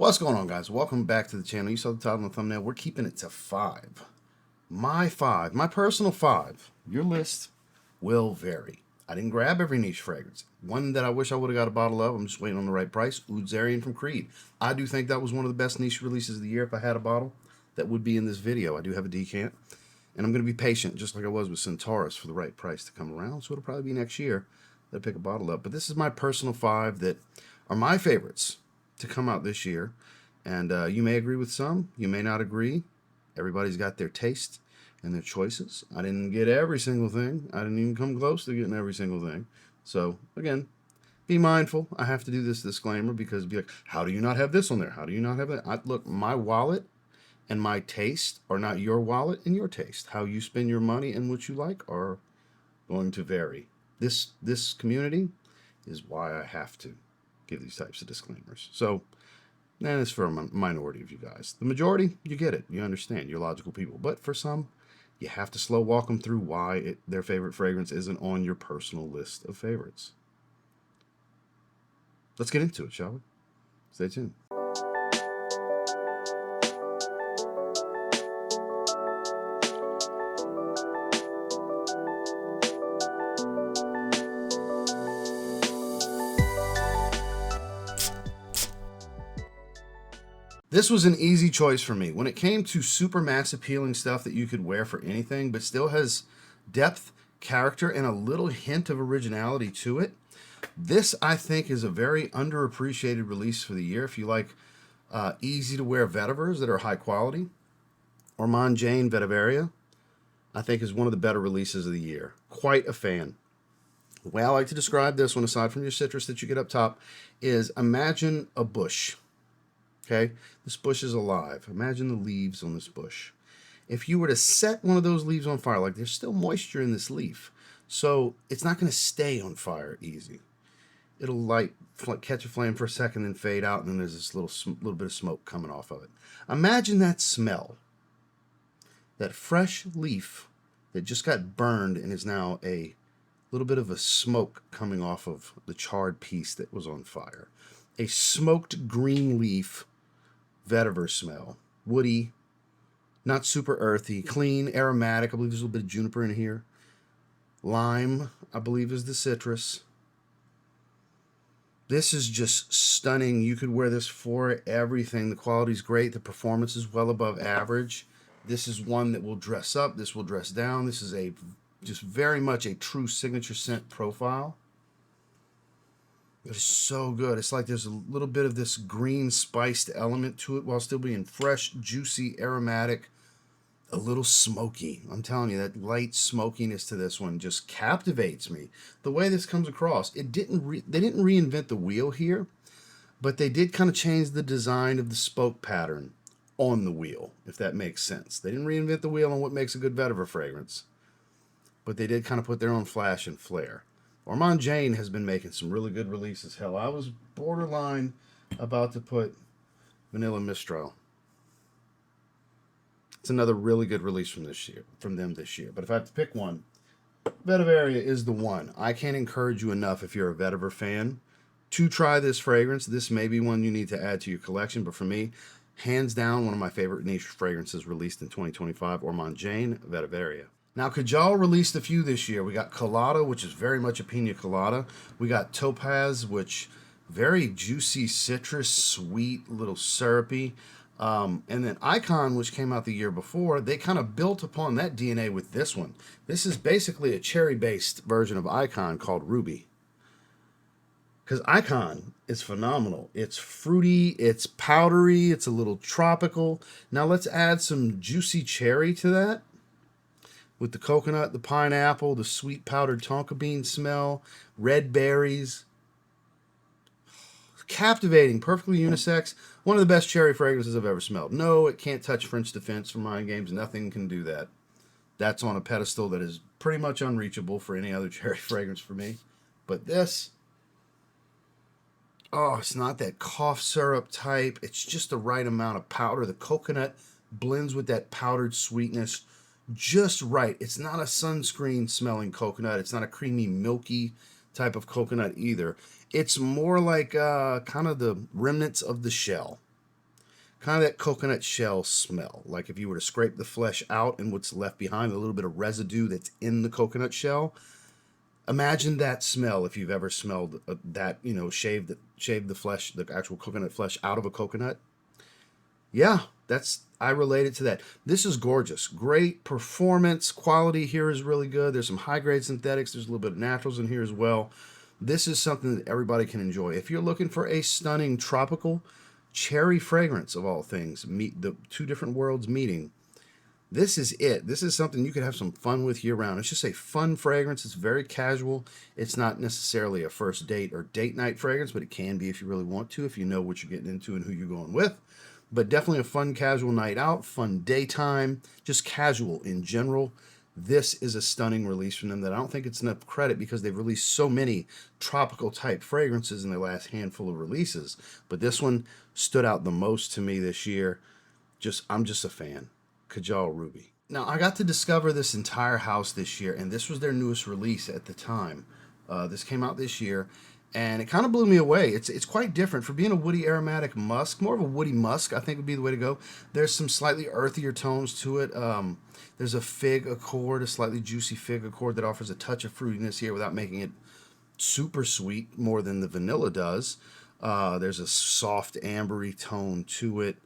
What's going on, guys? Welcome back to the channel. You saw the title and the thumbnail. We're keeping it to 5. My personal 5. Your list will vary. I didn't grab every niche fragrance. One that I wish I would have got a bottle of, I'm just waiting on the right price, Oudzarian from Creed. I do think that was one of the best niche releases of the year. If I had a bottle, that would be in this video. I do have a decant, and I'm going to be patient, just like I was with Centaurus, for the right price to come around. So it'll probably be next year that I pick a bottle up. But this is my personal 5 that are my favorites to come out this year, and you may agree with some, you may not agree. Everybody's got their taste and their choices. I didn't get every single thing. I didn't even come close to getting every single thing. So again, be mindful. I have to do this disclaimer because be like, how do you not have this on there? How do you not have that? Look, my wallet and my taste are not your wallet and your taste. How you spend your money and what you like are going to vary. This community is why I have to give these types of disclaimers. So, and it's for a minority of you guys. The majority, you get it. You understand. You're logical people. But for some, you have to slow walk them through why their favorite fragrance isn't on your personal list of favorites. Let's get into it, shall we? Stay tuned. This was an easy choice for me. When it came to super mass appealing stuff that you could wear for anything, but still has depth, character, and a little hint of originality to it, this, I think, is a very underappreciated release for the year. If you like easy-to-wear vetivers that are high quality, Ormonde Jayne Vetiveria, I think, is one of the better releases of the year. Quite a fan. The way I like to describe this one, aside from your citrus that you get up top, is imagine a bush. Okay, this bush is alive. Imagine the leaves on this bush. If you were to set one of those leaves on fire, like there's still moisture in this leaf, so it's not going to stay on fire easy. It'll catch a flame for a second and fade out, and then there's this little bit of smoke coming off of it. Imagine that smell. That fresh leaf that just got burned and is now a little bit of a smoke coming off of the charred piece that was on fire. A smoked green leaf vetiver smell. Woody, not super earthy, clean, aromatic. I believe there's a little bit of juniper in here. Lime, I believe, is the citrus. This is just stunning. You could wear this for everything. The quality's great. The performance is well above average. This is one that will dress up. This will dress down. This is just very much a true signature scent profile. It is so good. It's like there's a little bit of this green spiced element to it while still being fresh, juicy, aromatic, a little smoky. I'm telling you, that light smokiness to this one just captivates me. The way this comes across, they didn't reinvent the wheel here, but they did kind of change the design of the spoke pattern on the wheel, if that makes sense. They didn't reinvent the wheel on what makes a good vetiver fragrance, but they did kind of put their own flash and flair. Ormonde Jayne has been making some really good releases. Hell, I was borderline about to put Vanilla Mistral. It's another really good release from them this year. But if I have to pick one, Vetiveria is the one. I can't encourage you enough, if you're a vetiver fan, to try this fragrance. This may be one you need to add to your collection, but for me, hands down, one of my favorite niche fragrances released in 2025, Ormonde Jayne Vetiveria. Now, Kajal released a few this year. We got Colada, which is very much a pina colada. We got Topaz, which very juicy citrus, sweet, little syrupy. And then Icon, which came out the year before, they kind of built upon that DNA with this one. This is basically a cherry-based version of Icon called Ruby. Because Icon is phenomenal. It's fruity, it's powdery, it's a little tropical. Now let's add some juicy cherry to that, with the coconut, the pineapple, the sweet powdered tonka bean smell, red berries. Captivating, perfectly unisex. One of the best cherry fragrances I've ever smelled. No, it can't touch French Defense from Mind Games. Nothing can do that. That's on a pedestal that is pretty much unreachable for any other cherry fragrance for me. But this, oh, it's not that cough syrup type. It's just the right amount of powder. The coconut blends with that powdered sweetness just right. It's not a sunscreen smelling coconut. It's not a creamy, milky type of coconut either. It's more like kind of the remnants of the shell. kind of that coconut shell smell. Like if you were to scrape the flesh out and what's left behind, a little bit of residue that's in the coconut shell. Imagine that smell if you've ever smelled that, shaved the flesh, the actual coconut flesh out of a coconut. Yeah, I relate it to that. This is gorgeous. Great performance. Quality here is really good. There's some high-grade synthetics. There's a little bit of naturals in here as well. This is something that everybody can enjoy. If you're looking for a stunning tropical cherry fragrance of all things, meet the two different worlds meeting, this is it. This is something you could have some fun with year round. It's just a fun fragrance. It's very casual. It's not necessarily a first date or date night fragrance, but it can be if you really want to, if you know what you're getting into and who you're going with. But definitely a fun casual night out, fun daytime, just casual in general. This is a stunning release from them that I don't think it's enough credit because they've released so many tropical type fragrances in their last handful of releases. But this one stood out the most to me this year. I'm just a fan. Kajal Ruby. Now, I got to discover this entire house this year, and this was their newest release at the time. This came out this year, and it kind of blew me away. It's quite different. For being a woody aromatic musk, more of a woody musk, I think would be the way to go. There's some slightly earthier tones to it. There's a fig accord, a slightly juicy fig accord that offers a touch of fruitiness here without making it super sweet more than the vanilla does. There's a soft ambery tone to it.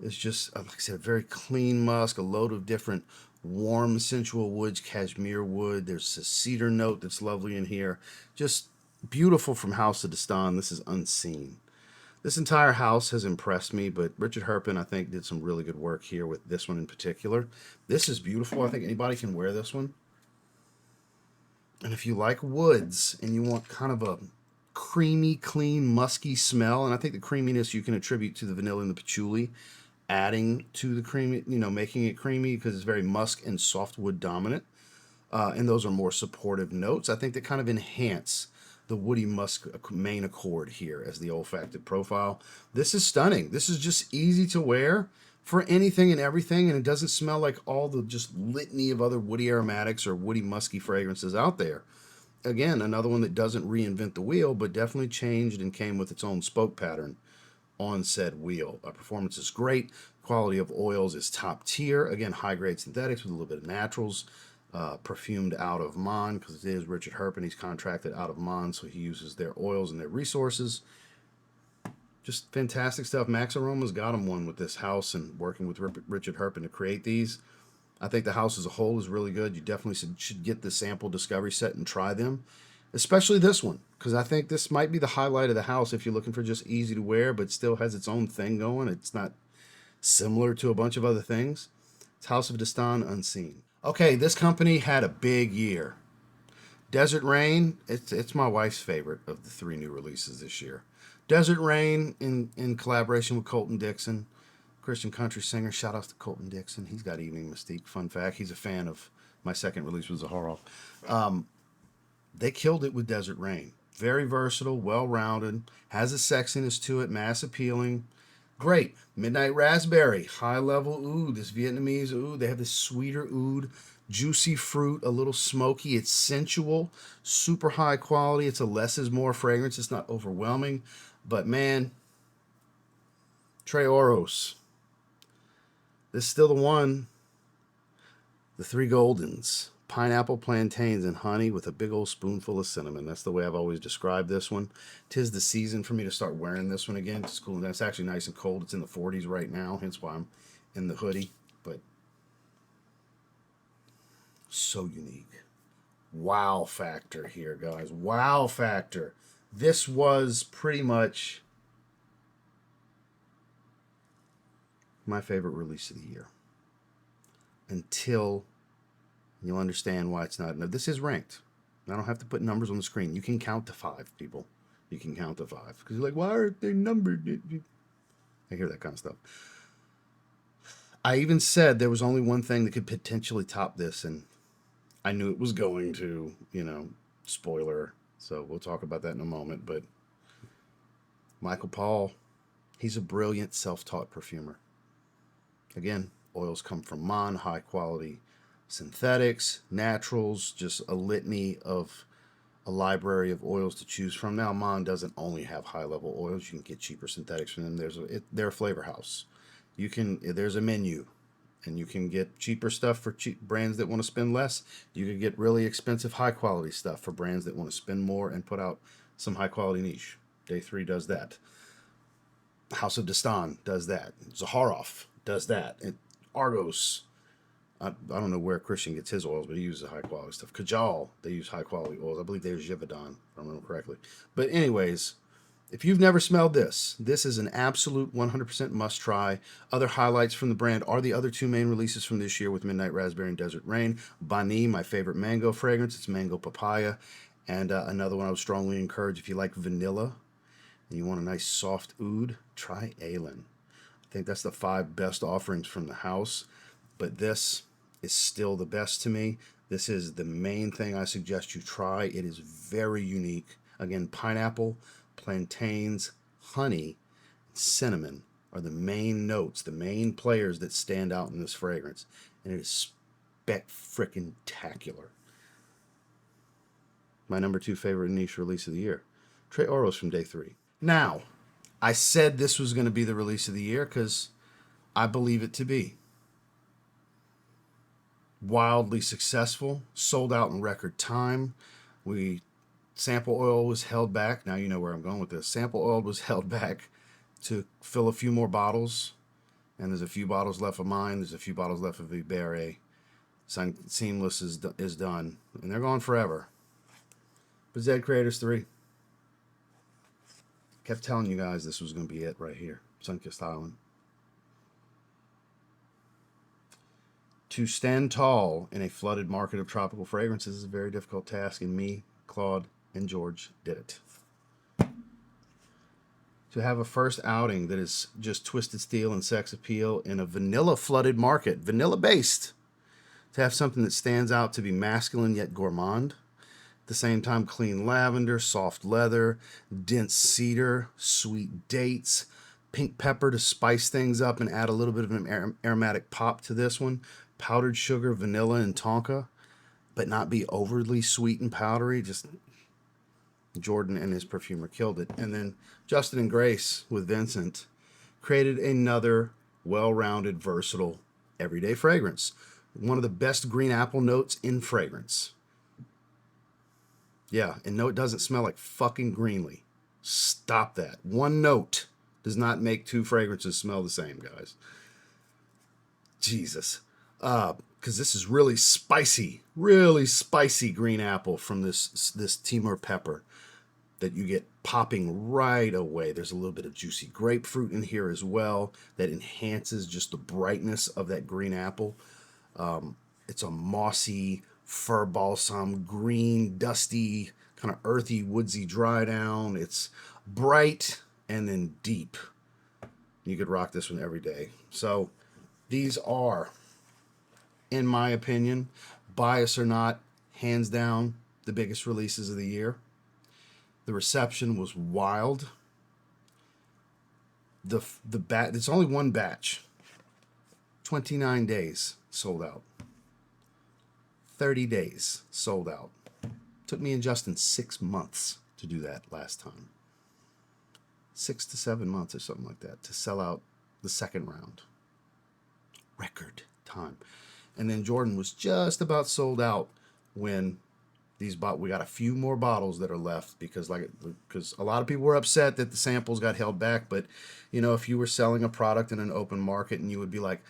It's just, like I said, a very clean musk, a load of different warm, sensual woods, cashmere wood. There's a cedar note that's lovely in here. Just beautiful from house to Dastan. This is unseen. This entire house has impressed me, but Richard Herpen, I think, did some really good work here with this one in particular. This is beautiful. I think anybody can wear this one. And if you like woods and you want kind of a creamy, clean, musky smell, and I think the creaminess you can attribute to the vanilla and the patchouli, adding to the creamy, making it creamy because it's very musk and softwood dominant. And those are more supportive notes. I think that kind of enhance the woody musk main accord here as the olfactive profile. This is stunning. This is just easy to wear for anything and everything, and it doesn't smell like all the just litany of other woody aromatics or woody musky fragrances out there. Again, another one that doesn't reinvent the wheel, but definitely changed and came with its own spoke pattern on said wheel. Performance is great. Quality of oils is top tier. Again, high-grade synthetics with a little bit of naturals. Perfumed out of Mon, because it is Richard Herpen. He's contracted out of Mon, so he uses their oils and their resources. Just fantastic stuff. Max Aroma's got him one with this house and working with Richard Herpen to create these. I think the house as a whole is really good. You definitely should get the sample discovery set and try them. Especially this one, because I think this might be the highlight of the house if you're looking for just easy to wear, but still has its own thing going. It's not similar to a bunch of other things. It's House of Dastan Unseen. Okay, this company had a big year. Desert Rain, it's my wife's favorite of the 3 new releases this year. Desert Rain in collaboration with Colton Dixon, Christian country singer. Shout out to Colton Dixon. He's got Evening Mystique. Fun fact, he's a fan of my second release with Zaharoff. They killed it with Desert Rain. Very versatile, well-rounded, has a sexiness to it, mass appealing. Great. Midnight Raspberry, high-level oud. This Vietnamese oud, they have this sweeter oud, juicy fruit, a little smoky. It's sensual, super high quality. It's a less is more fragrance. It's not overwhelming. But, man, Trey Oros. This is still the one. The 3 Goldens. Pineapple, plantains, and honey with a big old spoonful of cinnamon. That's the way I've always described this one. 'Tis the season for me to start wearing this one again. It's cool. It's actually nice and cold. It's in the 40s right now, hence why I'm in the hoodie. But so unique. Wow factor here, guys. Wow factor. This was pretty much my favorite release of the year. Until you'll understand why it's not enough. This is ranked. I don't have to put numbers on the screen. You can count to 5, people. You can count to 5. Because you're like, why aren't they numbered? I hear that kind of stuff. I even said there was only one thing that could potentially top this, and I knew it was going to, spoiler. So we'll talk about that in a moment. But Michael Paul, he's a brilliant self-taught perfumer. Again, oils come from Mon, high quality synthetics, naturals, just a litany of a library of oils to choose from. Now, Mon doesn't only have high-level oils. You can get cheaper synthetics from them. They're a flavor house. There's a menu, and you can get cheaper stuff for cheap brands that want to spend less. You can get really expensive, high quality stuff for brands that want to spend more and put out some high quality niche. Day 3 does that. House of Dastan does that. Zaharoff does that. And Argos. I don't know where Christian gets his oils, but he uses high quality stuff. Kajal, they use high quality oils. I believe they use Givaudan, if I remember correctly. But anyways, if you've never smelled this, this is an absolute 100% must try. Other highlights from the brand are the other 2 main releases from this year with Midnight Raspberry and Desert Rain. Bani, my favorite mango fragrance. It's mango papaya. And another one I would strongly encourage if you like vanilla and you want a nice soft oud, try Aylin. I think that's the 5 best offerings from the house. But this is still the best to me. This is the main thing I suggest you try. It is very unique. Again, pineapple, plantains, honey, cinnamon are the main notes, the main players that stand out in this fragrance. And it is spec-frickin-tacular. My number 2 favorite niche release of the year. Trey Oros from day 3. Now, I said this was going to be the release of the year because I believe it to be. Wildly successful, sold out in record time. Sample oil was held back. Now you know where I'm going with this. Sample oil was held back to fill a few more bottles. And there's a few bottles left of mine. There's a few bottles left of Ibere. Seamless is done. And they're gone forever. But ZED Creators 3. Kept telling you guys this was going to be it right here. Sunkissed Island. To stand tall in a flooded market of tropical fragrances is a very difficult task, and me, Claude, and George did it. To have a first outing that is just twisted steel and sex appeal in a vanilla flooded market, vanilla based, to have something that stands out to be masculine yet gourmand, at the same time clean lavender, soft leather, dense cedar, sweet dates, pink pepper to spice things up and add a little bit of an aromatic pop to this one, powdered sugar, vanilla, and tonka, but not be overly sweet and powdery. Just Jordan and his perfumer killed it. And then Justin and Grace with Vincent created another well-rounded, versatile, everyday fragrance. One of the best green apple notes in fragrance. Yeah, and no, it doesn't smell like fucking Greenlee. Stop that. One note does not make 2 fragrances smell the same, guys. Jesus. Because this is really spicy green apple from this Timor pepper that you get popping right away. There's a little bit of juicy grapefruit in here as well that enhances just the brightness of that green apple. It's a mossy, fir balsam, green, dusty, kind of earthy, woodsy dry down. It's bright and then deep. You could rock this one every day. So these are, in my opinion, bias or not, hands down, the biggest releases of the year. The reception was wild. It's only one batch. 29 days sold out. 30 days sold out. Took me and Justin 6 months to do that last time. 6 to 7 months or something like that to sell out the second round. Record time. And then Jordan was just about sold out when we got a few more bottles that are left because a lot of people were upset that the samples got held back. But if you were selling a product in an open market and you would be like,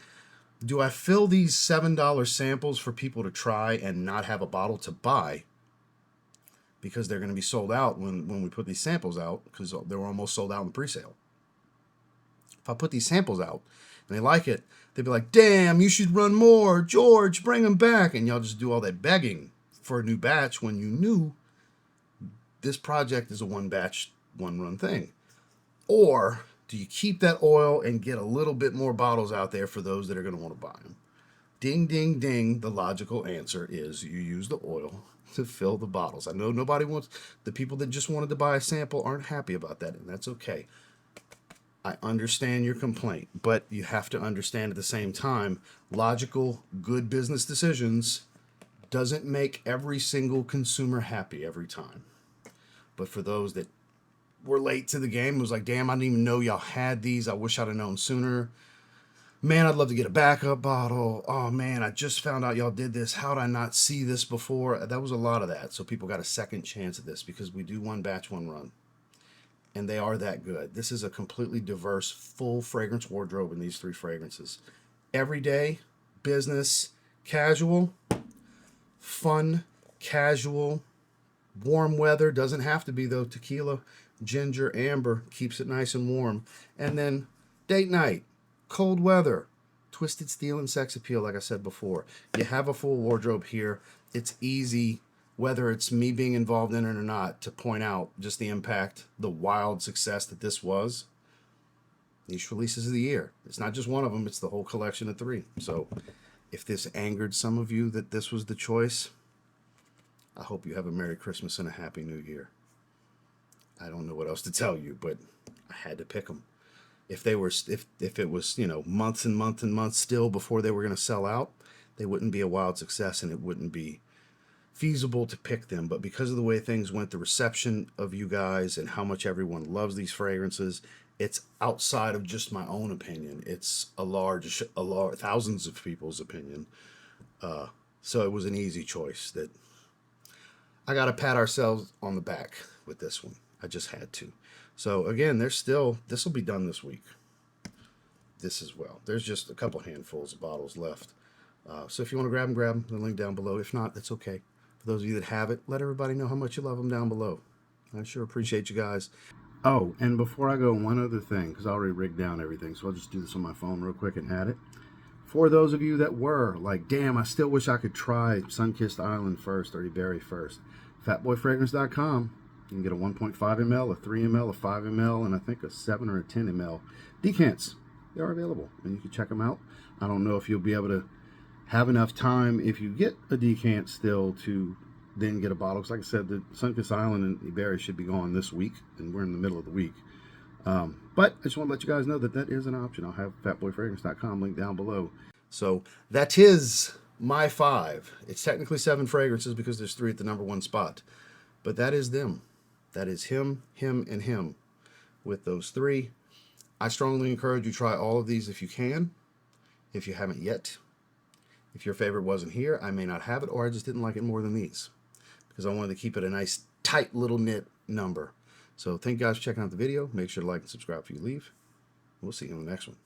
do I fill these $7 samples for people to try and not have a bottle to buy because they're going to be sold out when we put these samples out because they were almost sold out in pre-sale. If I put these samples out and they like it, they'd be like, damn, you should run more. George, bring them back. And y'all just do all that begging for a new batch when you knew this project is a one batch, one run thing. Or do you keep that oil and get a little bit more bottles out there for those that are going to want to buy them? Ding, ding, ding. The logical answer is you use the oil to fill the bottles. I know the people that just wanted to buy a sample aren't happy about that, and that's okay. I understand your complaint, but you have to understand at the same time, logical, good business decisions doesn't make every single consumer happy every time. But for those that were late to the game, it was like, damn, I didn't even know y'all had these. I wish I'd have known sooner. Man, I'd love to get a backup bottle. Oh man, I just found out y'all did this. How'd I not see this before? That was a lot of that. So people got a second chance at this because we do one batch, one run. And they are that good. This is a completely diverse, full fragrance wardrobe in these three fragrances. Everyday, business, casual, fun, casual, warm weather. Doesn't have to be though. Tequila, ginger, amber keeps it nice and warm. And then date night, cold weather, twisted steel and sex appeal, like I said before. You have a full wardrobe here. It's easy, whether it's me being involved in it or not, to point out just the impact, the wild success that this was. Niche releases of the year. It's not just one of them, it's the whole collection of three. So if this angered some of you that this was the choice, I hope you have a Merry Christmas and a Happy New Year. I don't know what else to tell you, but I had to pick them. If they were, if it was, you know, months and months and months still before they were going to sell out, they wouldn't be a wild success and it wouldn't be feasible to pick them. But because of the way things went, the reception of you guys and how much everyone loves these fragrances, it's outside of just my own opinion. It's a large thousands of people's opinion. So it was an easy choice that I got to pat ourselves on the back with this one. I just had to. So again, there's still, this will be done this week. This as well. There's just a couple handfuls of bottles left. So if you want to grab them, the link down below. If not, that's okay. For those of you that have it, let everybody know how much you love them down below. I sure appreciate you guys. Oh, and before I go, one other thing, because I already rigged down everything, so I'll just do this on my phone real quick and add it. For those of you that were like, damn, I still wish I could try Sunkissed Island first or Ibere first, fatboyfragrance.com. You can get a 1.5 ml, a 3 ml, a 5 ml, and I think a 7 or a 10 ml decants. They are available, and you can check them out. I don't know if you'll be able to have enough time if you get a decant still to then get a bottle. Because like I said, the Sunkissed Island and Ibere should be gone this week, and we're in the middle of the week. But I just want to let you guys know that that is an option. I'll have fatboyfragrance.com link down below. So that is my 5. It's technically 7 fragrances because there's 3 at the number 1 spot. But that is them. That is him, him, and him with those 3. I strongly encourage you to try all of these if you can, if you haven't yet. If your favorite wasn't here, I may not have it, or I just didn't like it more than these because I wanted to keep it a nice, tight little knit number. So thank you guys for checking out the video. Make sure to like and subscribe before you leave. We'll see you in the next one.